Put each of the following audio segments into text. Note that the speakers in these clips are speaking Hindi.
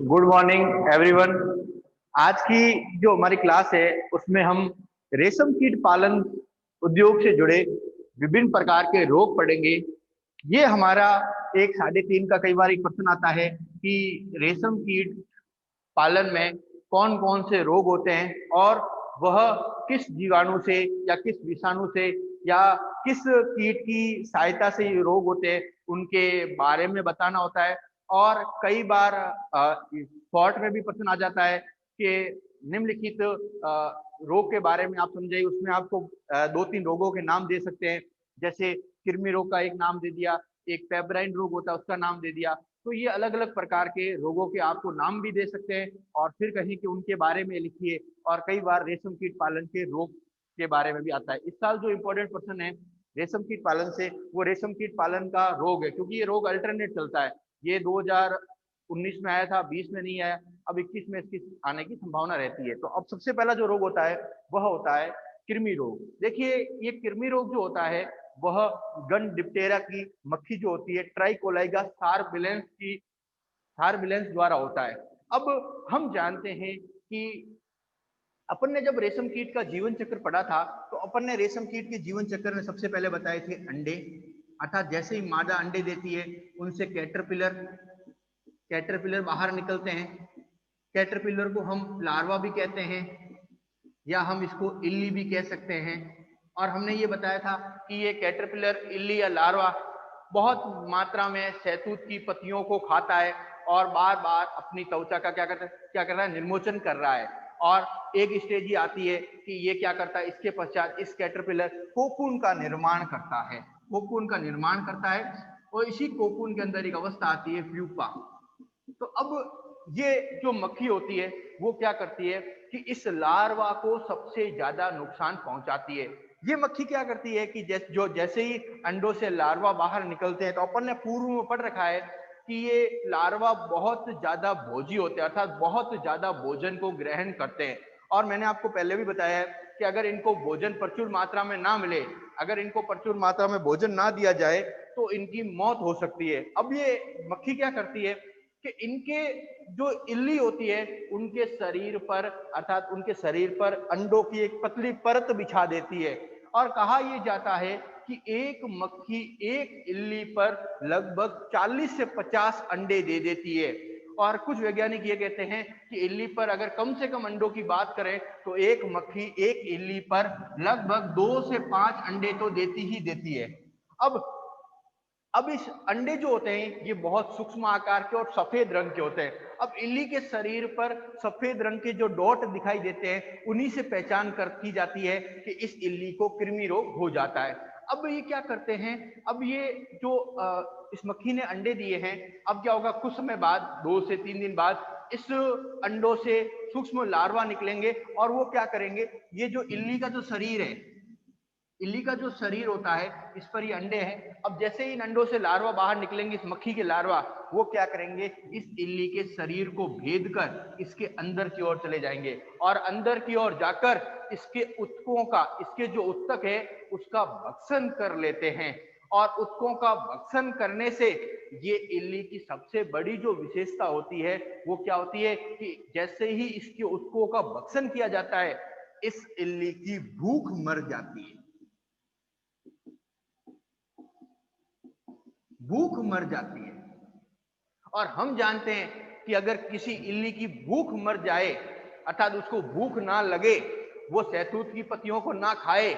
Good morning everyone. आज की जो हमारी क्लास है उसमें हम रेशम कीट पालन उद्योग से जुड़े विभिन्न प्रकार के रोग पढ़ेंगे। ये हमारा एक 3.5 का कई बार एक प्रश्न आता है कि रेशम कीट पालन में कौन कौन से रोग होते हैं और वह किस जीवाणु से या किस विषाणु से या किस कीट की सहायता से ये रोग होते हैं उनके बारे में बताना होता है। और कई बार शॉर्ट में भी प्रश्न आ जाता है कि निम्नलिखित रोग के बारे में आप समझाइए। उसमें आपको 2-3 रोगों के नाम दे सकते हैं, जैसे कृमि रोग का एक नाम दे दिया, एक पेब्राइन रोग होता है उसका नाम दे दिया। तो ये अलग अलग प्रकार के रोगों के आपको नाम भी दे सकते हैं और फिर कहीं कि उनके बारे में लिखिए। और कई बार रेशम कीट पालन के रोग के बारे में भी आता है। इस साल जो इम्पोर्टेंट प्रश्न है रेशम कीट पालन से, वो रेशम कीट पालन का रोग है, क्योंकि ये रोग अल्टरनेट चलता है। ये 2019 में आया था, 20 में नहीं आया, अब 21 में इसकी आने की संभावना रहती है। तो अब सबसे पहला जो रोग होता है वह होता है कृमि रोग। देखिए, ये कृमि रोग जो होता है वह गन डिप्टेरा की मक्खी जो होती है, ट्राइकोलाइगा सार्बिलेंस द्वारा होता है। अब हम जानते हैं कि अपन ने जब रेशम कीट का जीवन चक्र पढ़ा था तो अपन ने रेशम कीट के जीवन चक्र में सबसे पहले बताए थे अंडे, अर्थात जैसे ही मादा अंडे देती है उनसे कैटरपिलर बाहर निकलते हैं। कैटरपिलर को हम लार्वा भी कहते हैं या हम इसको इल्ली भी कह सकते हैं। और हमने ये बताया था कि ये कैटरपिलर, इल्ली या लार्वा बहुत मात्रा में शहतूत की पत्तियों को खाता है और बार बार अपनी त्वचा का क्या कर रहा है, निर्मोचन कर रहा है। और एक स्टेज ही आती है कि ये क्या करता है, इसके पश्चात इस कैटरपिलर कोकून का निर्माण करता है, और इसी कोकून के अंदर एक अवस्था आती है प्यूपा। तो अब ये जो मक्खी होती है वो क्या करती है कि इस लार्वा को सबसे ज्यादा नुकसान पहुंचाती है। ये मक्खी क्या करती है कि जैसे ही अंडों से लार्वा बाहर निकलते हैं, तो अपन ने पूर्व में पढ़ रखा है कि ये लार्वा बहुत ज्यादा भोजी होते हैं, अर्थात बहुत ज्यादा भोजन को ग्रहण करते हैं। और मैंने आपको पहले भी बताया है कि अगर इनको भोजन प्रचुर मात्रा में ना मिले, अगर इनको प्रचुर मात्रा में भोजन ना दिया जाए तो इनकी मौत हो सकती है। अब ये मक्खी क्या करती है कि इनके जो इल्ली होती है उनके शरीर पर, अर्थात उनके शरीर पर अंडों की एक पतली परत बिछा देती है। और कहा यह जाता है कि एक मक्खी एक इल्ली पर लगभग 40 से 50 अंडे दे देती है। और कुछ वैज्ञानिक ये कहते हैं कि इल्ली पर अगर कम से कम अंडों की बात करें तो एक मक्खी एक इल्ली पर लगभग 2 से 5 अंडे तो देती ही देती है। अब इस अंडे जो होते हैं ये बहुत सूक्ष्म आकार के और सफेद रंग के होते हैं। अब इल्ली के शरीर पर सफेद रंग के जो डॉट दिखाई देते हैं उन्हीं से पहचान की जाती है कि इस इल्ली को कृमि रोग हो जाता है। अब ये क्या करते हैं, अब ये जो इस मक्खी ने अंडे दिए हैं, अब क्या होगा, कुछ समय बाद 2 से 3 दिन बाद इस अंडों से सूक्ष्म लार्वा निकलेंगे और वो क्या करेंगे, ये जो इल्ली का जो शरीर है, इल्ली का जो शरीर होता है इस पर ये अंडे हैं। अब जैसे ही इन अंडों से लार्वा बाहर निकलेंगे, इस मक्खी के लार्वा, वो क्या करेंगे, इस इल्ली के शरीर को भेद कर इसके अंदर की ओर चले जाएंगे और अंदर की ओर जाकर इसके उत्तकों का, इसके जो उत्तक है उसका भक्षण कर लेते हैं। और उत्तकों का भक्षण करने से ये इल्ली की सबसे बड़ी जो विशेषता होती है वो क्या होती है कि जैसे ही इसके उत्तकों का भक्षण किया जाता है इस इल्ली की भूख मर जाती है, भूख मर जाती है। और हम जानते हैं कि अगर किसी इल्ली की भूख मर जाए, अर्थात उसको भूख ना लगे, वो शहतूत की पत्तियों को ना खाए,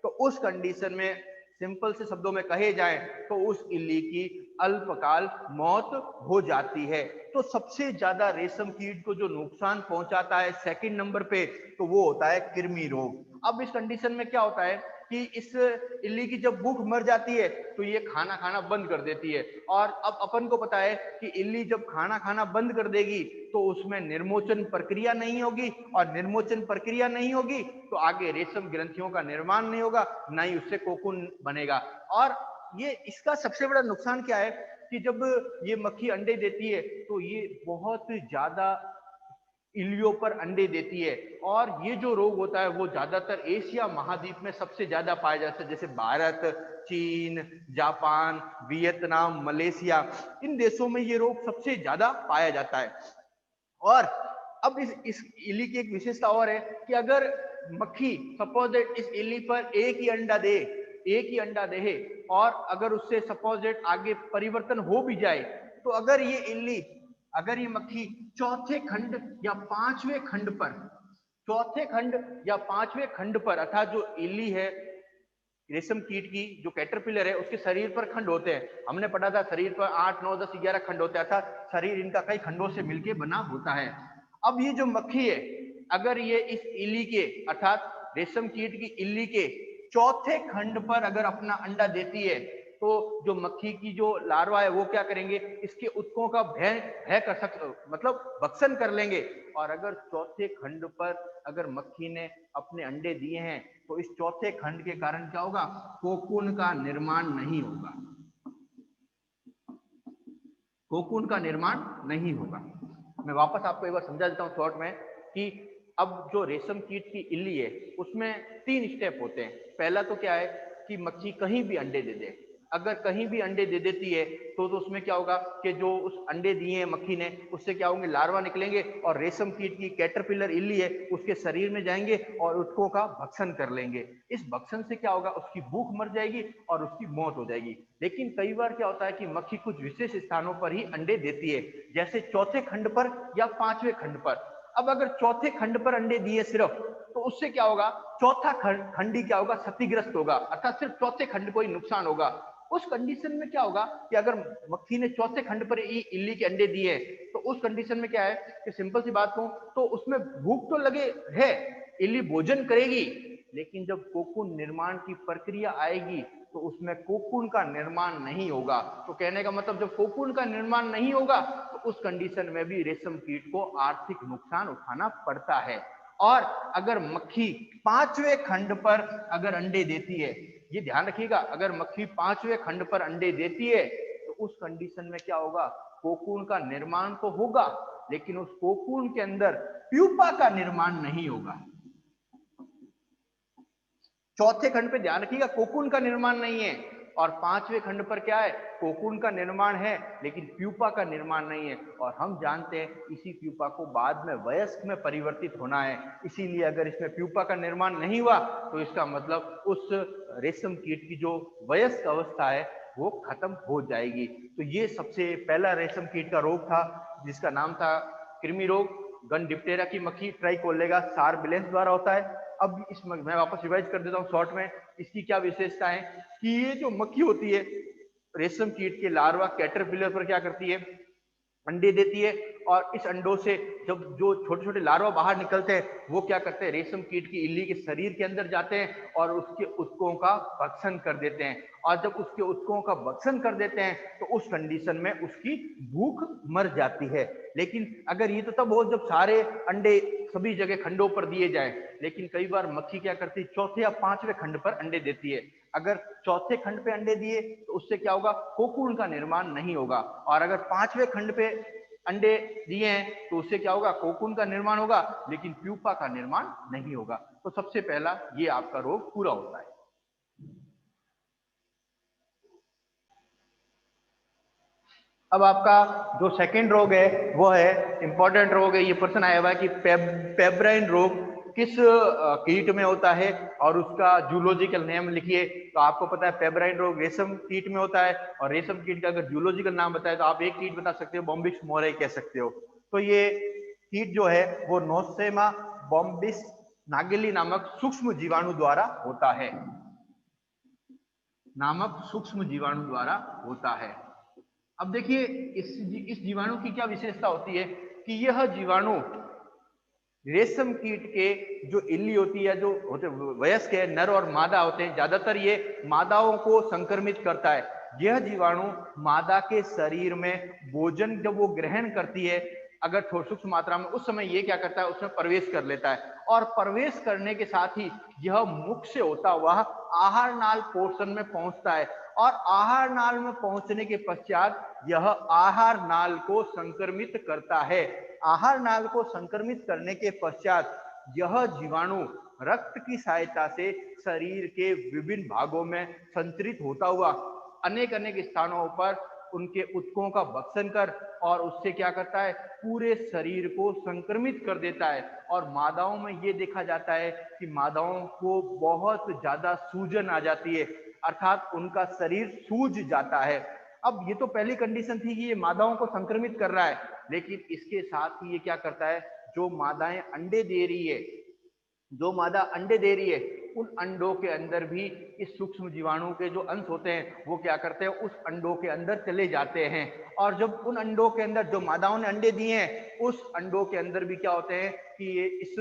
तो उस कंडीशन में सिंपल से शब्दों में कहे जाए तो उस इल्ली की अल्पकाल मौत हो जाती है। तो सबसे ज्यादा रेशम कीट को जो नुकसान पहुंचाता है सेकंड नंबर पे, तो वो होता है कृमि रोग। अब इस कंडीशन में क्या होता है कि इस इल्ली की जब भूख मर जाती है तो ये खाना खाना बंद कर देती है। और अब अपन को पता है कि इल्ली जब खाना खाना बंद कर देगी तो उसमें निर्मोचन प्रक्रिया नहीं होगी, और निर्मोचन प्रक्रिया नहीं होगी तो आगे रेशम ग्रंथियों का निर्माण नहीं होगा, ना ही उससे कोकून बनेगा। और ये इसका सबसे बड़ा नुकसान क्या है कि जब ये मक्खी अंडे देती है तो ये बहुत ज्यादा इल्लियों पर अंडे देती है। और ये जो रोग होता है वो ज्यादातर एशिया महाद्वीप में सबसे ज्यादा पाया जाता है, जैसे भारत, चीन, जापान, वियतनाम, मलेशिया, इन देशों में ये रोग सबसे ज्यादा पाया जाता है। और अब इस इल्ली की एक विशेषता और है कि अगर मक्खी सपोज दैट इस इल्ली पर एक ही अंडा दे और अगर उससे सपोज दैट आगे परिवर्तन हो भी जाए, तो अगर ये मक्खी चौथे खंड या पांचवें खंड पर अर्थात जो इल्ली है रेशम कीट की जो कैटरपिलर है उसके शरीर पर खंड होते हैं, हमने पढ़ा था शरीर पर 8 9 10 11 खंड होते हैं, अर्थात शरीर इनका कई खंडों से मिलकर बना होता है। अब ये जो मक्खी है अगर ये इस इल्ली के अर्थात रेशम कीट की इल्ली के चौथे खंड पर अगर अपना अंडा देती है, तो जो मक्खी की जो लार्वा है वो क्या करेंगे, इसके उत्कों का भय कर मतलब भक्षण कर लेंगे। और अगर चौथे खंड पर अगर मक्खी ने अपने अंडे दिए हैं तो इस चौथे खंड के कारण क्या होगा, कोकून का निर्माण नहीं होगा, कोकून का निर्माण नहीं होगा। मैं वापस आपको एक बार समझा देता हूं शॉर्ट में कि अब जो रेशम कीट की इल्ली है उसमें 3 स्टेप होते हैं। पहला तो क्या है कि मक्खी कहीं भी अंडे दे दे, अगर कहीं भी अंडे दे देती है तो उसमें क्या होगा कि जो उस अंडे दिए हैं मक्खी ने उससे क्या होंगे, लार्वा निकलेंगे और रेशम कीट की कैटरपिलर इल्ली है उसके शरीर में जाएंगे और उत्कों का भक्षण कर लेंगे। इस भक्षण से क्या होगा, उसकी भूख मर जाएगी और उसकी मौत हो जाएगी। लेकिन कई बार क्या होता है कि मक्खी कुछ विशेष स्थानों पर ही अंडे देती है, जैसे चौथे खंड पर या पांचवें खंड पर। अब अगर चौथे खंड पर अंडे दिए सिर्फ, तो उससे क्या होगा, चौथा खंडी क्या होगा, क्षतिग्रस्त होगा, अर्थात सिर्फ चौथे खंड को ही नुकसान होगा। उस कंडीशन में क्या होगा कि अगर मक्खी ने चौथे खंड पर ही इल्ली के अंडे दिए तो उस कंडीशन में क्या है कि सिंपल सी बात कहूं तो उसमें भूख तो लगे है, इल्ली भोजन करेगी, लेकिन जब कोकून निर्माण की प्रक्रिया आएगी तो उसमें कोकून का निर्माण नहीं होगा। तो कहने का मतलब जब कोकून का निर्माण नहीं होगा तो उस कंडीशन में भी रेशम कीट को आर्थिक नुकसान उठाना पड़ता है। और अगर मक्खी पांचवें खंड पर अगर अंडे देती है, ये ध्यान रखिएगा, अगर मक्खी पांचवें खंड पर अंडे देती है तो उस कंडीशन में क्या होगा, कोकून का निर्माण तो होगा लेकिन उस कोकून के अंदर प्यूपा का निर्माण नहीं होगा। चौथे खंड पे ध्यान रखिएगा कोकून का निर्माण नहीं है, और पांचवें खंड पर क्या है, कोकून का निर्माण है लेकिन प्यूपा का निर्माण नहीं है। और हम जानते हैं इसी प्यूपा को बाद में वयस्क में परिवर्तित होना है, इसीलिए अगर इसमें प्यूपा का निर्माण नहीं हुआ तो इसका मतलब उस रेशम कीट की जो वयस्क अवस्था है वो खत्म हो जाएगी। तो ये सबसे पहला रेशम कीट का रोग था जिसका नाम था कृमि रोग। गन डिप्टेरा की मक्खी ट्राइकोलेगा सार्बिलेंस द्वारा होता है। अब मैं वापस रिवाइज कर देता हूं शॉर्ट में, इसकी क्या विशेषता है कि ये जो मक्खी होती है रेशम कीट के लार्वा कैटरपिलर पर क्या करती है, अंडे देती है, और इस अंडों से जब जो छोटे छोटे लार्वा बाहर निकलते हैं वो क्या करते हैं, रेशम कीट की इल्ली के शरीर के अंदर जाते हैं और उसके उत्कों का भक्षण कर देते हैं। और जब उसके उत्कों का भक्षण कर देते हैं तो उस कंडीशन में उसकी भूख मर जाती है। लेकिन अगर ये तो तब हो जब सारे अंडे सभी जगह खंडों पर दिए जाएं, लेकिन कई बार मक्खी क्या करती है, चौथे या पांचवें खंड पर अंडे देती है। अगर चौथे खंड पे अंडे दिए तो उससे क्या होगा, कोकून का निर्माण नहीं होगा, और अगर पांचवें खंड पे अंडे दिए हैं तो उससे क्या होगा, कोकून का निर्माण होगा लेकिन प्यूपा का निर्माण नहीं होगा। तो सबसे पहला ये आपका रोग पूरा होता है। अब आपका जो सेकंड रोग है वो है इंपॉर्टेंट रोग है, ये प्रश्न आया हुआ है कि पेब्राइन रोग किस कीट में होता है और उसका जूलॉजिकल नेम लिखिए। तो आपको पता है पेब्राइन रोग रेशम कीट में होता है, और रेशम कीट का अगर जूलॉजिकल नाम बताए तो आप एक कीट बता सकते हो, बॉम्बिक्स मोरे कह सकते हो। तो ये कीट जो है वो नोसेमा बॉम्बिस नागिली नामक सूक्ष्म जीवाणु द्वारा होता है, नामक सूक्ष्म जीवाणु द्वारा होता है। अब देखिए इस जीवाणु की क्या विशेषता होती है कि यह जीवाणु रेशम कीट के जो इल्ली होती है, जो होते वयस्क है, नर और मादा होते हैं, ज्यादातर ये मादाओं को संक्रमित करता है। यह जीवाणु मादा के शरीर में भोजन जब वो ग्रहण करती है अगर सूक्ष्म मात्रा में, उस समय ये क्या करता है, उसमें प्रवेश कर लेता है, और प्रवेश करने के साथ ही यह मुख से होता हुआ आहार नाल पोर्शन में पहुंचता है, और आहार नाल में पहुंचने के पश्चात यह आहार नाल को संक्रमित करता है। आहार नाल को संक्रमित करने के पश्चात यह जीवाणु रक्त की सहायता से शरीर के विभिन्न भागों में संचरित होता हुआ अनेक अनेक स्थानों पर उनके उत्कों का भक्षण कर और उससे क्या करता है, पूरे शरीर को संक्रमित कर देता है। और मादाओं में ये देखा जाता है कि मादाओं को बहुत ज्यादा सूजन आ जाती है, अर्थात उनका शरीर सूज जाता है। अब ये तो पहली कंडीशन थी कि ये मादाओं को संक्रमित कर रहा है, लेकिन इसके साथ ही ये क्या करता है, जो मादाएं अंडे दे रही है, जो मादा अंडे दे रही है, उन अंडों के अंदर भी इस सूक्ष्म जीवाणु के जो अंश होते हैं वो क्या करते हैं, उस अंडों के अंदर चले जाते हैं। और जब उन अंडों के अंदर, जो मादाओं ने अंडे दिए हैं, उस अंडों के अंदर भी क्या होते हैं कि ये इस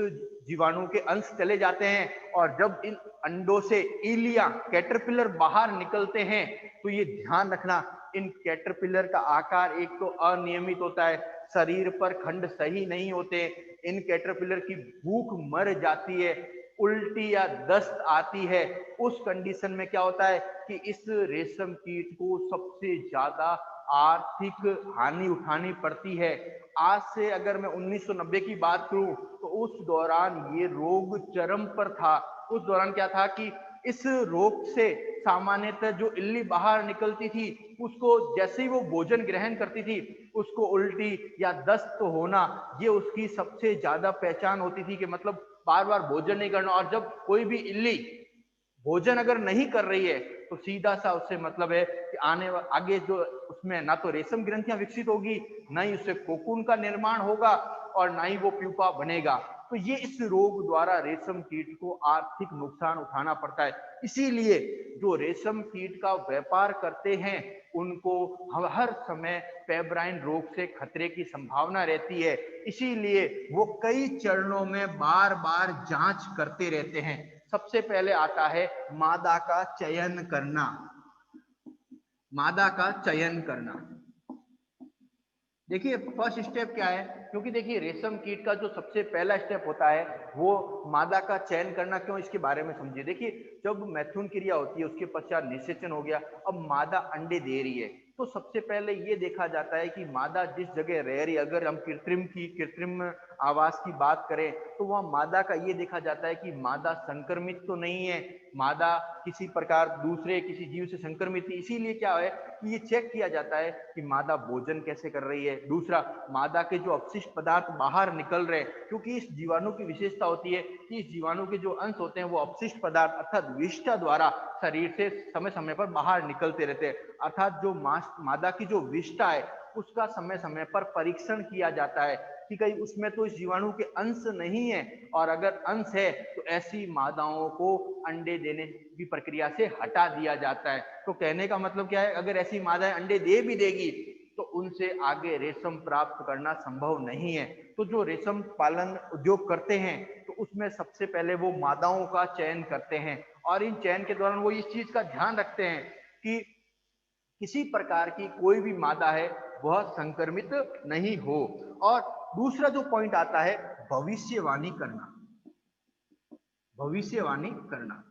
जीवाणु के अंश चले जाते हैं। और जब इन अंडों से ईलिया, कैटरपिलर बाहर निकलते हैं, तो ये ध्यान रखना, इन कैटरपिलर का आकार एक तो अनियमित होता है, शरीर पर खंड सही नहीं होते, इन कैटरपिलर की भूख मर जाती है, उल्टी या दस्त आती है। उस कंडीशन में क्या होता है कि इस रेशम कीट को सबसे ज्यादा आर्थिक हानि उठानी पड़ती है। आज से अगर मैं 1990 की बात करूं तो उस दौरान ये रोग चरम पर था। उस दौरान क्या था कि इस रोग से सामान्यतः जो इल्ली बाहर निकलती थी, उसको जैसे ही वो भोजन ग्रहण करती थी, उसको उल्टी या दस्त होना, ये उसकी सबसे ज्यादा पहचान होती थी कि मतलब बार बार भोजन नहीं करना। और जब कोई भी इल्ली भोजन अगर नहीं कर रही है तो सीधा सा उससे मतलब है कि आगे जो उसमें ना तो रेशम ग्रंथियां विकसित होगी, ना ही उससे कोकून का निर्माण होगा, और ना ही वो प्यूपा बनेगा। तो ये इस रोग द्वारा रेशम कीट को आर्थिक नुकसान उठाना पड़ता है। इसीलिए जो रेशम कीट का व्यापार करते हैं उनको हर समय पेब्राइन रोग से खतरे की संभावना रहती है। इसीलिए वो कई चरणों में बार बार जांच करते रहते हैं। सबसे पहले आता है मादा का चयन करना। मादा का चयन करना, देखिए फर्स्ट स्टेप क्या है, क्योंकि देखिए रेशम कीट का जो सबसे पहला स्टेप होता है वो मादा का चयन करना। क्यों, इसके बारे में समझिए। देखिए जब मैथुन क्रिया होती है उसके पश्चात निषेचन हो गया, अब मादा अंडे दे रही है, तो सबसे पहले ये देखा जाता है कि मादा जिस जगह रह रही है, अगर हम कृत्रिम आवास की बात करें तो वह मादा का ये देखा जाता है कि मादा संक्रमित तो नहीं है, मादा किसी प्रकार दूसरे किसी जीव से संक्रमित है। इसीलिए क्या है कि ये चेक किया जाता है कि मादा भोजन कैसे कर रही है। दूसरा, मादा के जो अपशिष्ट पदार्थ बाहर निकल रहे हैं, क्योंकि इस जीवाणु की विशेषता होती है कि इस जीवाणु के जो अंश होते हैं वो अपशिष्ट पदार्थ अर्थात विष्ठा द्वारा शरीर से समय समय पर बाहर निकलते रहते हैं। अर्थात जो मादा की जो विष्ठा है उसका समय समय पर परीक्षण किया जाता है कि कहीं उसमें तो इस जीवाणु के अंश नहीं है, और अगर अंश है तो ऐसी मादाओं को अंडे देने की प्रक्रिया से हटा दिया जाता है। तो कहने का मतलब क्या है, अगर ऐसी मादाएं अंडे दे भी देगी तो उनसे आगे रेशम प्राप्त करना संभव नहीं है। तो जो रेशम पालन उद्योग करते हैं तो उसमें सबसे पहले वो मादाओं का चयन करते हैं, और इन चयन के दौरान वो इस चीज का ध्यान रखते हैं कि किसी प्रकार की कोई भी मादा है वह संक्रमित नहीं हो। और दूसरा जो पॉइंट आता है भविष्यवाणी करना। भविष्यवाणी करना,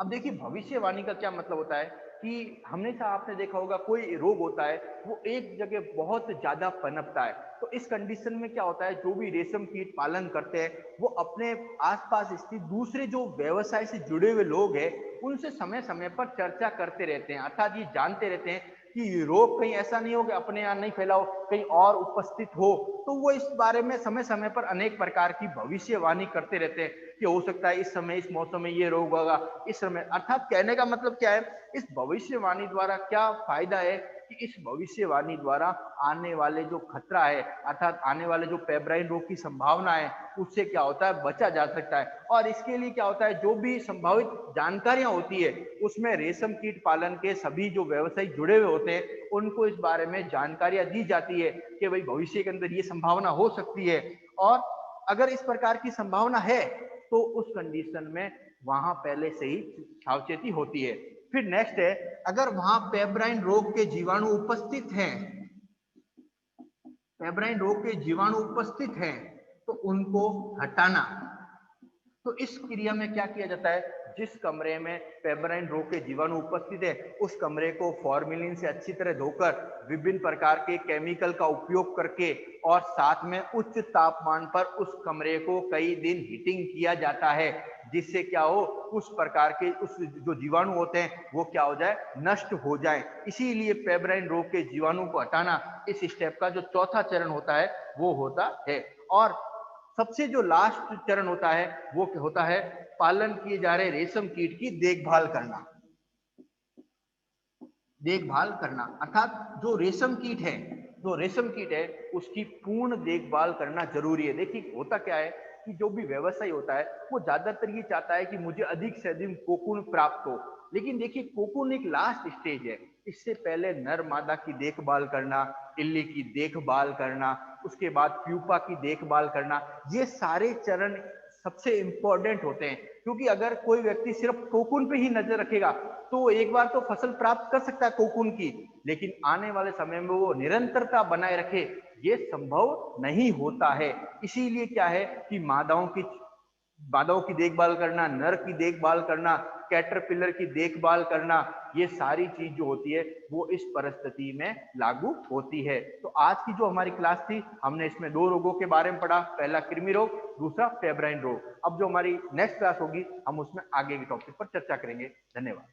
अब देखिए भविष्यवाणी का क्या मतलब होता है कि हमेशा आपने देखा होगा कोई रोग होता है वो एक जगह बहुत ज्यादा पनपता है, तो इस कंडीशन में क्या होता है, जो भी रेशम कीट पालन करते हैं वो अपने आसपास स्थित दूसरे जो व्यवसाय से जुड़े हुए लोग हैं उनसे समय समय पर चर्चा करते रहते हैं, अर्थात ये जानते रहते हैं कि रोग कहीं ऐसा नहीं हो कि अपने यहाँ नहीं फैला हो, कहीं और उपस्थित हो। तो वो इस बारे में समय समय पर अनेक प्रकार की भविष्यवाणी करते रहते हैं कि हो सकता है इस समय इस मौसम में ये रोग होगा, इस समय। अर्थात कहने का मतलब क्या है, इस भविष्यवाणी द्वारा क्या फायदा है कि इस भविष्यवाणी द्वारा आने वाले जो खतरा है अर्थात आने वाले जो पेब्राइन रोग की संभावना है उससे क्या होता है, बचा जा सकता है। और इसके लिए क्या होता है, जो भी संभावित जानकारियां होती है उसमें रेशम कीट पालन के सभी जो व्यवसायी जुड़े हुए होते हैं उनको इस बारे में जानकारियां दी जाती है कि भाई भविष्य के अंदर ये संभावना हो सकती है, और अगर इस प्रकार की संभावना है तो उस कंडीशन में वहां पहले से ही सावचेती होती है। फिर नेक्स्ट है, अगर वहां पेब्राइन रोग के जीवाणु उपस्थित हैं, पेब्राइन रोग के जीवाणु उपस्थित हैं तो उनको हटाना। तो इस क्रिया में क्या किया जाता है, जिस कमरे में पेब्राइन रोग के जीवाणु उपस्थित है उस कमरे को फॉर्मेलिन से अच्छी तरह धोकर विभिन्न प्रकार के केमिकल का उपयोग करके और साथ में उच्च तापमान पर उस कमरे को कई दिन हीटिंग किया जाता है, जिससे क्या हो, उस प्रकार के उस जो जीवाणु होते हैं वो क्या हो जाए, नष्ट हो जाए। इसीलिए पेब्राइन रोग के जीवाणु को हटाना इस स्टेप का जो चौथा चरण होता है वो होता है। और सबसे जो लास्ट चरण होता है वो होता है पालन किए जा रहे रेशम कीट की देखभाल करना। देखभाल करना अर्थात जो रेशम कीट है उसकी पूर्ण देखभाल करना जरूरी है। देखिए होता क्या है कि जो भी व्यवसाय होता है वो ज्यादातर ये चाहता है कि मुझे अधिक से अधिक कोकून प्राप्त हो, लेकिन देखिए कोकून एक लास्ट स्टेज है। इससे पहले नर मादा की देखभाल करना, इल्ली की देखभाल करना, उसके बाद प्यूपा की देखभाल करना, ये सारे चरण सबसे इंपॉर्टेंट होते हैं। क्योंकि अगर कोई व्यक्ति सिर्फ कोकून पे ही नजर रखेगा तो एक बार तो फसल प्राप्त कर सकता है कोकून की, लेकिन आने वाले समय में वो निरंतरता बनाए रखे ये संभव नहीं होता है। इसीलिए क्या है कि मादाओं की देखभाल करना, नर की देखभाल करना, कैटरपिलर की देखभाल करना, ये सारी चीज जो होती है वो इस परिस्थिति में लागू होती है। तो आज की जो हमारी क्लास थी हमने इसमें दो रोगों के बारे में पढ़ा, पहला कृमि रोग, दूसरा पेब्राइन रोग। अब जो हमारी नेक्स्ट क्लास होगी हम उसमें आगे के टॉपिक पर चर्चा करेंगे। धन्यवाद।